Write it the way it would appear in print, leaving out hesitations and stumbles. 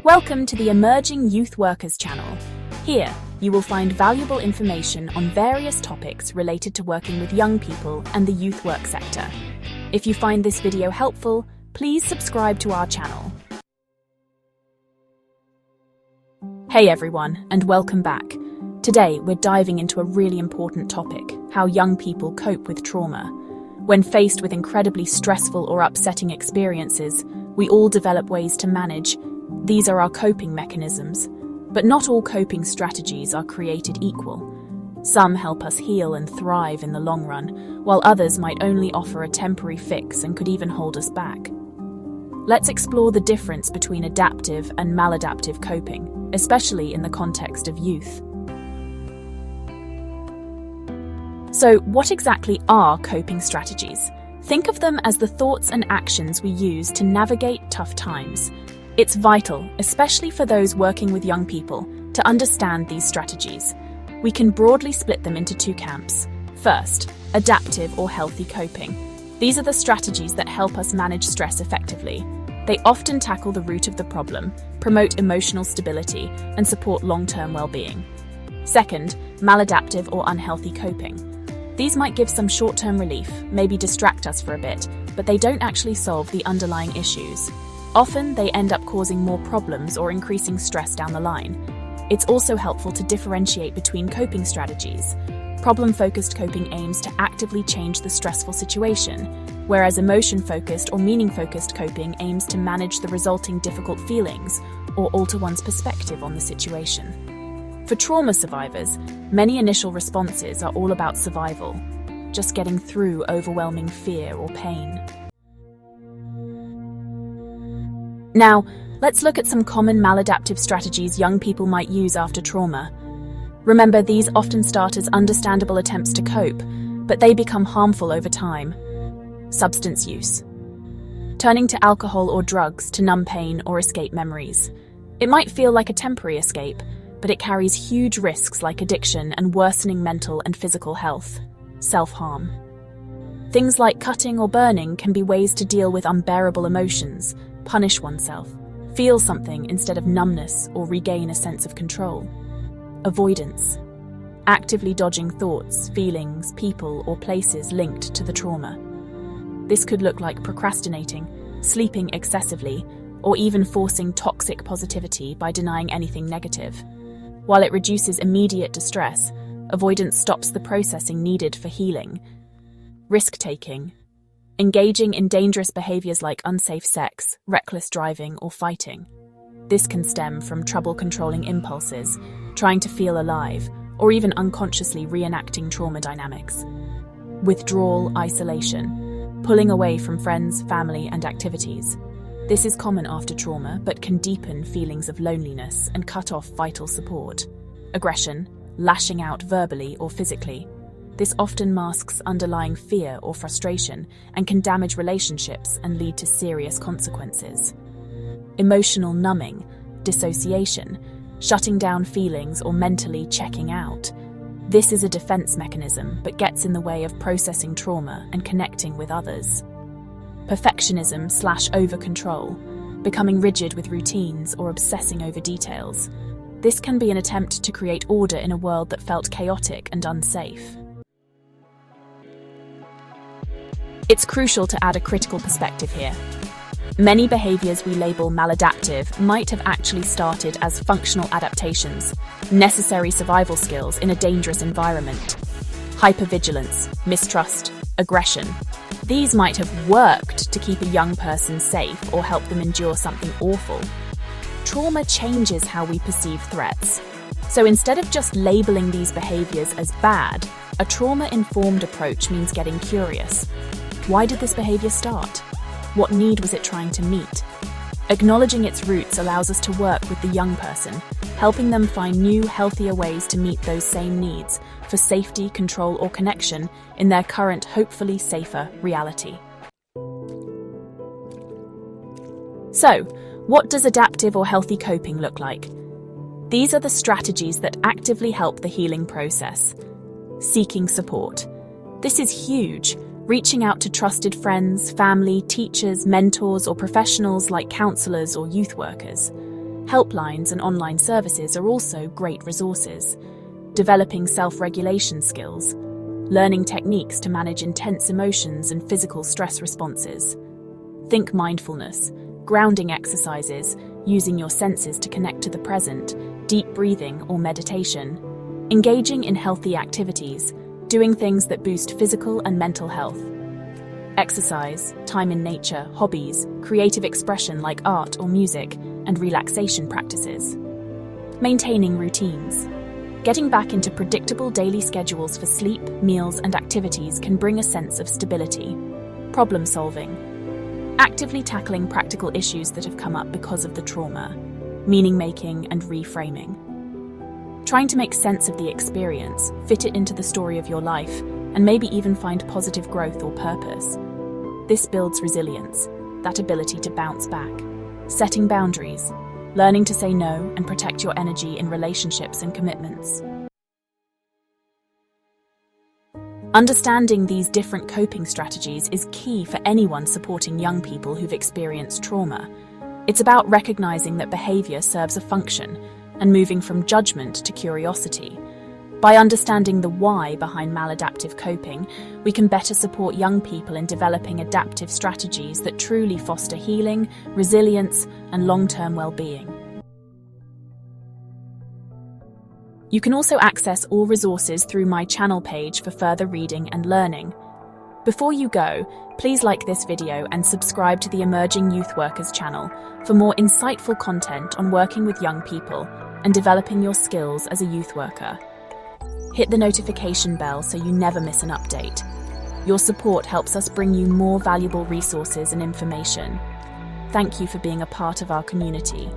Welcome to the Emerging Youth Workers channel. Here, you will find valuable information on various topics related to working with young people and the youth work sector. If you find this video helpful, please subscribe to our channel. Hey everyone, and welcome back. Today, we're diving into a really important topic: how young people cope with trauma. When faced with incredibly stressful or upsetting experiences, we all develop ways to manage. These are our coping mechanisms. But not all coping strategies are created equal. Some help us heal and thrive in the long run, while others might only offer a temporary fix and could even hold us back. Let's explore the difference between adaptive and maladaptive coping, especially in the context of youth. So, what exactly are coping strategies? Think of them as the thoughts and actions we use to navigate tough times. It's vital, especially for those working with young people, to understand these strategies. We can broadly split them into two camps. First, adaptive or healthy coping. These are the strategies that help us manage stress effectively. They often tackle the root of the problem, promote emotional stability, and support long-term well-being. Second, maladaptive or unhealthy coping. These might give some short-term relief, maybe distract us for a bit, but they don't actually solve the underlying issues. Often, they end up causing more problems or increasing stress down the line. It's also helpful to differentiate between coping strategies. Problem-focused coping aims to actively change the stressful situation, whereas emotion-focused or meaning-focused coping aims to manage the resulting difficult feelings or alter one's perspective on the situation. For trauma survivors, many initial responses are all about survival, just getting through overwhelming fear or pain. Now, let's look at some common maladaptive strategies young people might use after trauma. Remember, these often start as understandable attempts to cope, but they become harmful over time. Substance use. Turning to alcohol or drugs to numb pain or escape memories. It might feel like a temporary escape, but it carries huge risks like addiction and worsening mental and physical health. Self-harm. Things like cutting or burning can be ways to deal with unbearable emotions, punish oneself, feel something instead of numbness, or regain a sense of control. Avoidance. Actively dodging thoughts, feelings, people, or places linked to the trauma. This could look like procrastinating, sleeping excessively, or even forcing toxic positivity by denying anything negative. While it reduces immediate distress, avoidance stops the processing needed for healing. Risk-taking. Engaging in dangerous behaviours like unsafe sex, reckless driving, or fighting. This can stem from trouble controlling impulses, trying to feel alive, or even unconsciously reenacting trauma dynamics. Withdrawal, isolation. Pulling away from friends, family, and activities. This is common after trauma, but can deepen feelings of loneliness and cut off vital support. Aggression, lashing out verbally or physically. This often masks underlying fear or frustration and can damage relationships and lead to serious consequences. Emotional numbing, dissociation, shutting down feelings or mentally checking out. This is a defense mechanism, but gets in the way of processing trauma and connecting with others. Perfectionism/over-control, becoming rigid with routines or obsessing over details. This can be an attempt to create order in a world that felt chaotic and unsafe. It's crucial to add a critical perspective here. Many behaviours we label maladaptive might have actually started as functional adaptations, necessary survival skills in a dangerous environment. Hypervigilance, mistrust, aggression. These might have worked to keep a young person safe or help them endure something awful. Trauma changes how we perceive threats. So instead of just labeling these behaviours as bad, a trauma-informed approach means getting curious. Why did this behaviour start? What need was it trying to meet? Acknowledging its roots allows us to work with the young person, helping them find new, healthier ways to meet those same needs for safety, control, or connection in their current, hopefully safer reality. So, what does adaptive or healthy coping look like? These are the strategies that actively help the healing process. Seeking support. This is huge. Reaching out to trusted friends, family, teachers, mentors, or professionals like counselors or youth workers. Helplines and online services are also great resources. Developing self-regulation skills, learning techniques to manage intense emotions and physical stress responses. Think mindfulness, grounding exercises, using your senses to connect to the present, deep breathing or meditation. Engaging in healthy activities, doing things that boost physical and mental health. Exercise, time in nature, hobbies, creative expression like art or music, and relaxation practices. Maintaining routines. Getting back into predictable daily schedules for sleep, meals, and activities can bring a sense of stability. Problem solving. Actively tackling practical issues that have come up because of the trauma. Meaning making and reframing. Trying to make sense of the experience, fit it into the story of your life, and maybe even find positive growth or purpose. This builds resilience, that ability to bounce back. Setting boundaries, learning to say no and protect your energy in relationships and commitments. Understanding these different coping strategies is key for anyone supporting young people who've experienced trauma. It's about recognizing that behavior serves a function and moving from judgment to curiosity. By understanding the why behind maladaptive coping, we can better support young people in developing adaptive strategies that truly foster healing, resilience, and long-term well-being. You can also access all resources through my channel page for further reading and learning. Before you go, please like this video and subscribe to the Emerging Youth Workers channel for more insightful content on working with young people and developing your skills as a youth worker. Hit the notification bell so you never miss an update. Your support helps us bring you more valuable resources and information. Thank you for being a part of our community.